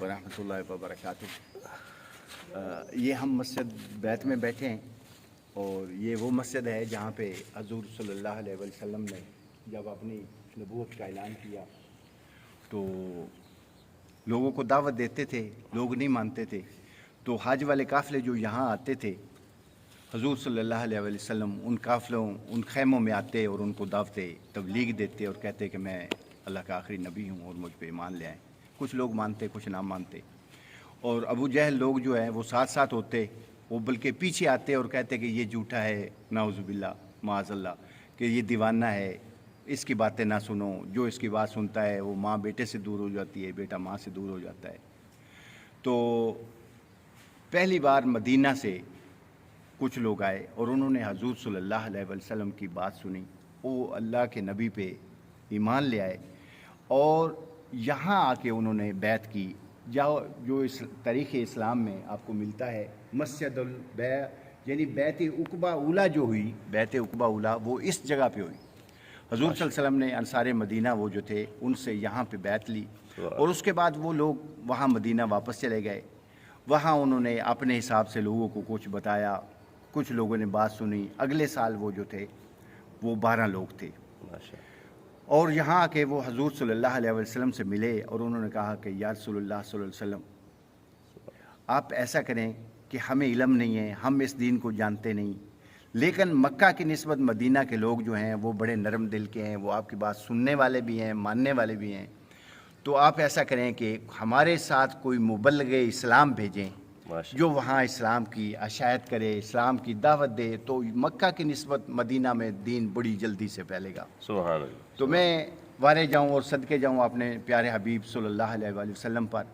वरहमतुल्लाहि वबरकातुह। ये हम मस्जिद बैत में बैठे हैं और ये वो मस्जिद है जहाँ पे हजूर सल्लल्लाहु अलैहि वसल्लम ने जब अपनी नबूवत का ऐलान किया तो लोगों को दावत देते थे, लोग नहीं मानते थे। तो हज वाले काफ़िले जो यहाँ आते थे, हजूर सल्लल्लाहु अलैहि वसल्लम उन काफ़िलों उन खैमों में आते और उनको दावत तबलीग देते और कहते कि मैं अल्लाह का आखिरी नबी हूँ और मुझ पे ईमान ले आए। कुछ लोग मानते, कुछ ना मानते। और अबू जहल लोग जो हैं वो साथ साथ होते, वो बल्कि पीछे आते और कहते कि ये झूठा है, नाउज़ुबिल्लाह माअज़ल्लाह, कि ये दीवाना है, इसकी बातें ना सुनो, जो इसकी बात सुनता है वो माँ बेटे से दूर हो जाती है, बेटा माँ से दूर हो जाता है। तो पहली बार मदीना से कुछ लोग आए और उन्होंने हजूर सल्लल्लाहु अलैहि वसल्लम की बात सुनी, वो अल्लाह के नबी पे ईमान ले आए और यहाँ आके उन्होंने बैत की। जो इस तारीख़ इस्लाम में आपको मिलता है मस्जिदुल बै, यानी बैत उक़बा उला जो हुई, बैत उक़बा उला वो इस जगह पे हुई। हजूर सल्लल्लाहु अलैहि वसल्लम ने अंसारे मदीना वो जो थे उनसे यहाँ पे बैत ली और उसके बाद वो लोग वहाँ मदीना वापस चले गए। वहाँ उन्होंने अपने हिसाब से लोगों को कुछ बताया, कुछ लोगों ने बात सुनी। अगले साल वो जो थे वो 12 लोग थे और यहाँ आके वो हजूर सल्लल्लाहु अलैहि वसल्लम से मिले और उन्होंने कहा कि या रसूलुल्लाह सल्लल्लाहु अलैहि वसल्लम, आप ऐसा करें कि हमें इल्म नहीं है, हम इस दीन को जानते नहीं, लेकिन मक्का की निस्बत मदीना के लोग जो हैं वो बड़े नरम दिल के हैं, वो आपकी बात सुनने वाले भी हैं, मानने वाले भी हैं। तो आप ऐसा करें कि हमारे साथ कोई मुबल्लिग इस्लाम भेजें जो वहाँ इस्लाम की अशायत करे, इस्लाम की दावत दे, तो मक्का की निस्बत मदीना में दीन बड़ी जल्दी से फैलेगा। सुभान अल्लाह। तो मैं वारे जाऊँ और सदके जाऊँ अपने प्यारे हबीब सल्लल्लाहु अलैहि वसल्लम पर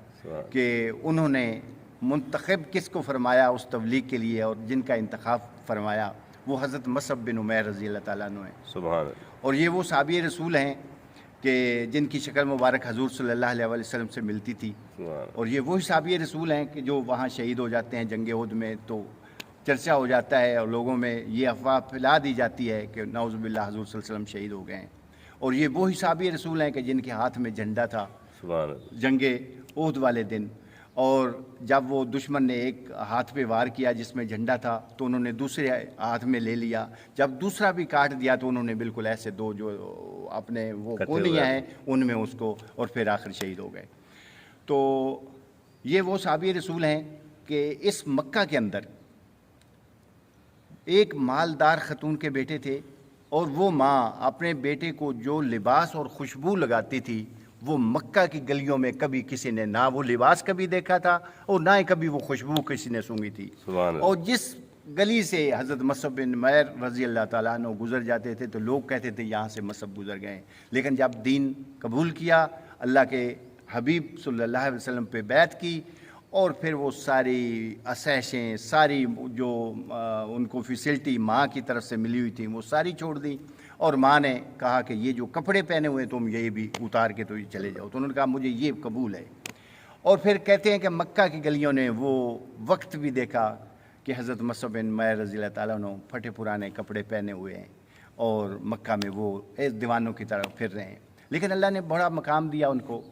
कि उन्होंने मुंतखब किस को फरमाया उस तबलीग के लिए, और जिनका इंतखाब फरमाया वो हज़रत मसअब बिन उमैर रज़ी अल्लाह ताला अन्हु हैं। सुभान अल्लाह। और ये वो साहबी रसूल हैं कि जिनकी शक्ल मुबारक हजूर सल्लल्लाहु अलैहि वसल्लम से मिलती थी। और ये वही साहबी रसूल हैं कि जो वहाँ शहीद हो जाते हैं जंग उहद में। तो चर्चा हो जाता है और लोगों में ये अफवाह फैला दी जाती है कि नाउज़ुबिल्लाह हजूर सल्लल्लाहु अलैहि वसल्लम शहीद हो गए हैं। और ये वही साहबी रसूल हैं कि जिनके हाथ में झंडा था जंग उहद वाले दिन, और जब वो दुश्मन ने एक हाथ पे वार किया जिसमें झंडा था तो उन्होंने दूसरे हाथ में ले लिया, जब दूसरा भी काट दिया तो उन्होंने बिल्कुल ऐसे दो जो अपने वो कोलियाँ हैं उनमें उसको, और फिर आखिर शहीद हो गए। तो ये वो साहबी रसूल हैं कि इस मक्का के अंदर एक मालदार खतून के बेटे थे और वो माँ अपने बेटे को जो लिबास और खुशबू लगाती थी वो मक्का की गलियों में कभी किसी ने ना वो लिबास कभी देखा था और ना ही कभी वो खुशबू किसी ने सूंघी थी। और जिस गली से हज़रत मसअब बिन उमैर रज़ी अल्लाह ताला अन्हु गुज़र जाते थे तो लोग कहते थे यहाँ से मसअब गुज़र गए। लेकिन जब दीन कबूल किया, अल्लाह के हबीब सल्लल्लाहु अलैहि वसल्लम पे बैत की, और फिर वो सारी आसाइशें, सारी जो उनको फैसिलिटी माँ की तरफ से मिली हुई थी वो सारी छोड़ दी। और माँ ने कहा कि ये जो कपड़े पहने हुए तुम ये भी उतार के तो ये चले जाओ। तो उन्होंने कहा मुझे ये कबूल है। और फिर कहते हैं कि मक्का की गलियों ने वो वक्त भी देखा कि हज़रत मसअब बिन उमैर रज़ी अल्लाह ताला अन्हु फटे पुराने कपड़े पहने हुए हैं और मक्का में वो दीवानों की तरह फिर रहे हैं। लेकिन अल्लाह ने बड़ा मकाम दिया उनको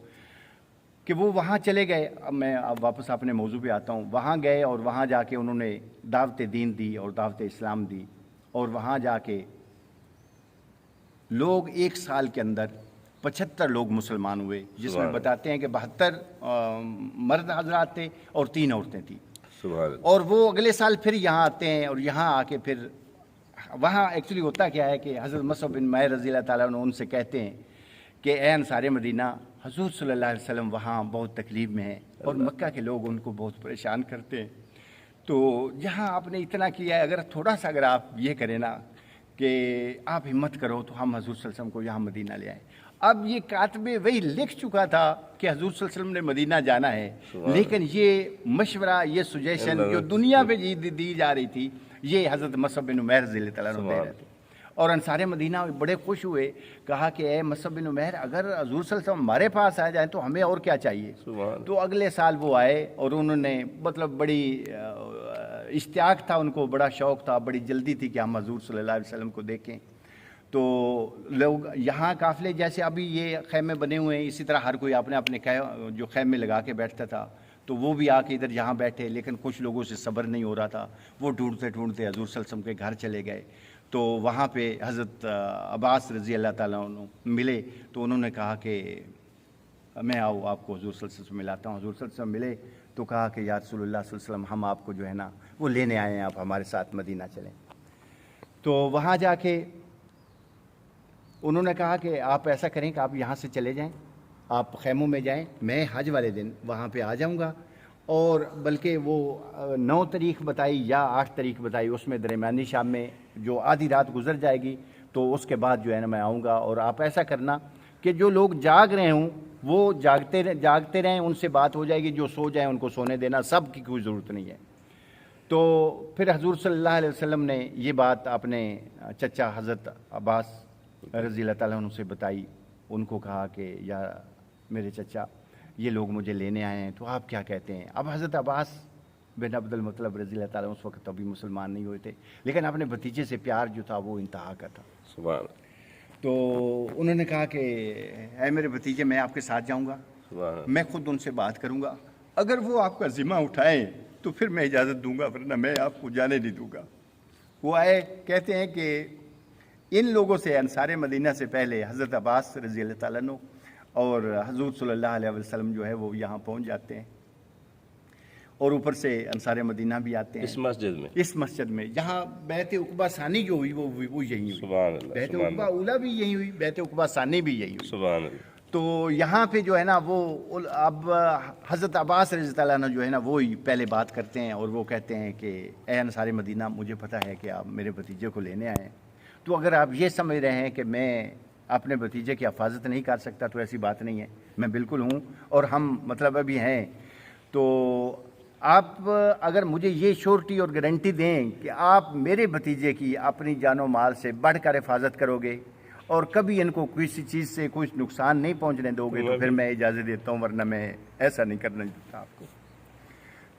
कि वो वहाँ चले गए। अब मैं अब वापस अपने मौजू पे आता हूँ। वहाँ गए और वहाँ जाके उन्होंने दावत दीन दी और दावत इस्लाम दी, और वहाँ जाके लोग एक साल के अंदर 75 लोग मुसलमान हुए, जिसमें बताते हैं कि 72 मर्द हजरात थे और 3 औरतें थी। और वो अगले साल फिर यहाँ आते हैं और यहाँ आके फिर वहाँ एक्चुअली होता क्या है कि हज़रत मसअब बिन उमैर रज़ी अल्लाह ताला अन्हु उनसे कहते हैं कि ए अंसारे मदीना, हजूर सल्लल्लाहु अलैहि वसल्लम वहाँ बहुत तकलीफ़ में हैं और मक्का के लोग उनको बहुत परेशान करते हैं। तो यहाँ आपने इतना किया है, अगर थोड़ा सा अगर आप ये करें ना कि आप हिम्मत करो तो हम हजूर सल्लल्लाहु अलैहि वसल्लम को यहाँ मदीना ले आए। अब ये कातबे वही लिख चुका था कि हजूर सल्लल्लाहु अलैहि वसल्लम ने मदीना जाना है, लेकिन ये मशवरा, ये सुजेशन जो दुनिया पे दी जा रही थी ये हज़रत मसअब बिन उमैर रज़ी अल्लाह ताला अन्हु दे रहे थे। और अंसारे मदीना बड़े खुश हुए, कहा कि ए मसअब बिन उमैर, अगर हजूर सल्लल्लाहु अलैहि वसल्लम हमारे पास आ जाए तो हमें और क्या चाहिए। तो अगले साल वो आए और उन्होंने मतलब बड़ी इश्तियाक था उनको, बड़ा शौक़ था, बड़ी जल्दी थी कि हम हजूर सल्लल्लाहु अलैहि वसल्लम को देखें। تو لوگ یہاں قافلے جیسے ابھی یہ خیمے بنے ہوئے ہیں، اسی طرح ہر کوئی اپنے اپنے جو خیمے لگا کے بیٹھتا تھا، تو وہ بھی آ کے ادھر یہاں بیٹھے، لیکن کچھ لوگوں سے صبر نہیں ہو رہا تھا، وہ ڈھونڈتے ڈھونڈتے حضور صلی اللہ علیہ وسلم کے گھر چلے گئے، تو وہاں پہ حضرت عباس رضی اللہ تعالیٰ عنہ ملے، تو انہوں نے کہا کہ میں آپ کو حضور صلی اللہ علیہ وسلم ملاتا ہوں۔ حضور صلی اللہ علیہ وسلم ملے تو کہا کہ یا رسول اللہ صلی اللہ علیہ وسلم، ہم آپ کو جو ہے نا وہ لینے آئے ہیں، آپ ہمارے ساتھ مدینہ چلیں۔ تو وہاں جا کے انہوں نے کہا کہ آپ ایسا کریں کہ آپ یہاں سے چلے جائیں، آپ خیموں میں جائیں، میں حج والے دن وہاں پہ آ جاؤں گا، اور بلکہ وہ 9 تاریخ بتائی یا 8 تاریخ بتائی، اس میں درمیانی شام میں جو آدھی رات گزر جائے گی تو اس کے بعد جو ہے نا میں آؤں گا، اور آپ ایسا کرنا کہ جو لوگ جاگ رہے ہوں وہ جاگتے رہیں، ان سے بات ہو جائے گی، جو سو جائیں ان کو سونے دینا، سب کی کوئی ضرورت نہیں ہے۔ تو پھر حضور صلی اللہ علیہ وسلم نے یہ بات اپنے چچا حضرت عباس رضی اللہ تعالیٰ عنہ سے بتائی، ان کو کہا کہ یا میرے چچا یہ لوگ مجھے لینے آئے ہیں، تو آپ کیا کہتے ہیں؟ اب حضرت عباس بن عبد المطلب رضی اللہ تعالیٰ عنہ اس وقت ابھی مسلمان نہیں ہوئے تھے، لیکن اپنے بھتیجے سے پیار جو تھا وہ انتہا کا تھا۔ سبحان اللہ۔ تو انہوں نے کہا کہ اے میرے بھتیجے، میں آپ کے ساتھ جاؤں گا، سبحان اللہ۔ میں خود ان سے بات کروں گا، اگر وہ آپ کا ذمہ اٹھائیں تو پھر میں اجازت دوں گا، ورنہ میں آپ کو جانے نہیں دوں گا۔ وہ آئے، کہتے ہیں کہ ان لوگوں سے، انصار مدینہ سے پہلے حضرت عباس رضی اللہ تعالیٰ عنہ اور حضور صلی اللہ علیہ وسلم جو ہے وہ یہاں پہنچ جاتے ہیں، اور اوپر سے انصار مدینہ بھی آتے ہیں اس مسجد میں، اس مسجد میں، جہاں بیعت عقبہ ثانی جو ہوئی وہ یہی ہوئی۔ سبحان اللہ، بیعت سبحان عقبہ اولا بھی یہی ہوئی، بیعت عقبہ ثانی بھی یہی ہوئی۔ سبحان اللہ۔ تو یہاں پہ جو ہے نا وہ اب حضرت عباس رضی اللہ عنہ جو ہے نا وہی پہلے بات کرتے ہیں، اور وہ کہتے ہیں کہ اے انصار مدینہ، مجھے پتہ ہے کہ آپ میرے بھتیجے کو لینے آئے ہیں، تو اگر آپ یہ سمجھ رہے ہیں کہ میں اپنے بھتیجے کی حفاظت نہیں کر سکتا تو ایسی بات نہیں ہے، میں بالکل ہوں، اور ہم مطلب ابھی ہیں، تو آپ اگر مجھے یہ شورٹی اور گارنٹی دیں کہ آپ میرے بھتیجے کی اپنی جان و مال سے بڑھ کر حفاظت کرو گے اور کبھی ان کو کسی چیز سے کچھ نقصان نہیں پہنچنے دو گے، تو پھر میں اجازت دیتا ہوں، ورنہ میں ایسا نہیں کرنا چاہتا آپ کو۔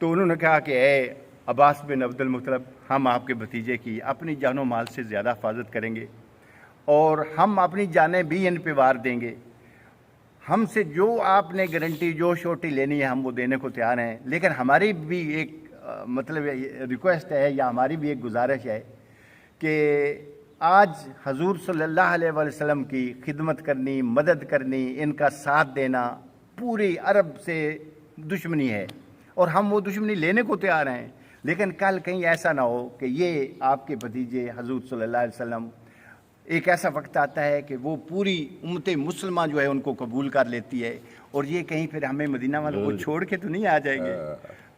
تو انہوں نے کہا کہ اے عباس بن عبد المطلب، ہم آپ کے بھتیجے کی اپنی جان و مال سے زیادہ حفاظت کریں گے، اور ہم اپنی جانیں بھی ان پہ وار دیں گے، ہم سے جو آپ نے گارنٹی، جو شورٹی لینی ہے ہم وہ دینے کو تیار ہیں، لیکن ہماری بھی ایک مطلب ریکویسٹ ہے، یا ہماری بھی ایک گزارش ہے کہ آج حضور صلی اللہ علیہ وسلم کی خدمت کرنی، مدد کرنی، ان کا ساتھ دینا پوری عرب سے دشمنی ہے، اور ہم وہ دشمنی لینے کو تیار ہیں، لیکن کل کہیں ایسا نہ ہو کہ یہ آپ کے بھتیجے حضور صلی اللہ علیہ وسلم، ایک ایسا وقت آتا ہے کہ وہ پوری امت مسلمہ جو ہے ان کو قبول کر لیتی ہے، اور یہ کہیں پھر ہمیں مدینہ والوں کو چھوڑ کے تو نہیں آ جائیں گے۔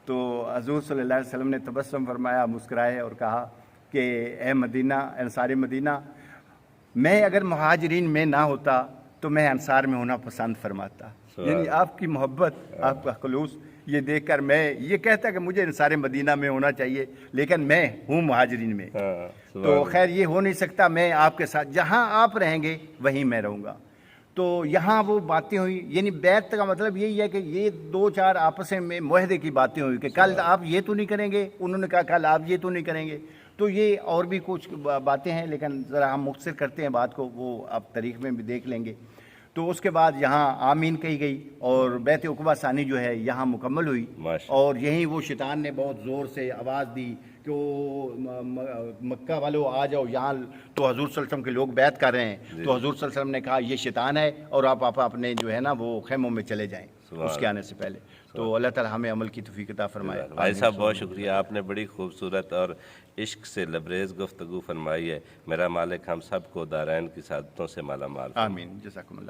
تو حضور صلی اللہ علیہ وسلم نے تبسم فرمایا، مسکرائے اور کہا کہ اے مدینہ، انصار مدینہ، میں اگر مہاجرین میں نہ ہوتا تو میں انصار میں ہونا پسند فرماتا۔ یعنی آپ کی محبت، آپ کا خلوص یہ دیکھ کر میں یہ کہتا کہ مجھے انصار مدینہ میں ہونا چاہیے، لیکن میں ہوں مہاجرین میں، تو خیر یہ ہو نہیں سکتا، میں آپ کے ساتھ جہاں آپ رہیں گے وہیں میں رہوں گا۔ تو یہاں وہ باتیں ہوئی، یعنی بیعت کا مطلب یہی ہے کہ یہ 2-4 آپس میں معاہدے کی باتیں ہوئی کہ کل آپ یہ تو نہیں کریں گے، انہوں نے کہا کل آپ یہ تو نہیں کریں گے، تو یہ اور بھی کچھ باتیں ہیں، لیکن ذرا ہم مختصر کرتے ہیں بات کو، وہ آپ تاریخ میں بھی دیکھ لیں گے۔ تو اس کے بعد یہاں آمین کہی گئی، اور بیعت عقبہ ثانی جو ہے یہاں مکمل ہوئی، اور یہیں وہ شیطان نے بہت زور سے آواز دی کہ مکہ والوں آ جاؤ یہاں، تو حضور صلی اللہ علیہ وسلم کے لوگ بیعت کر رہے ہیں، تو حضور صلی اللہ علیہ وسلم نے کہا یہ شیطان ہے، اور آپ اپنے جو ہے نا وہ خیموں میں چلے جائیں اس کے آنے سے پہلے۔ تو اللہ تعالی ہمیں عمل کی توفیق عطا فرمائے۔ بھائی صاحب بہت شکریہ، آپ نے بڑی خوبصورت اور عشق سے لبریز گفتگو فرمائی ہے۔ میرا مالک ہم سب کو دارین کی سعادتوں سے مالا مال۔ آمین، جزاکم اللہ۔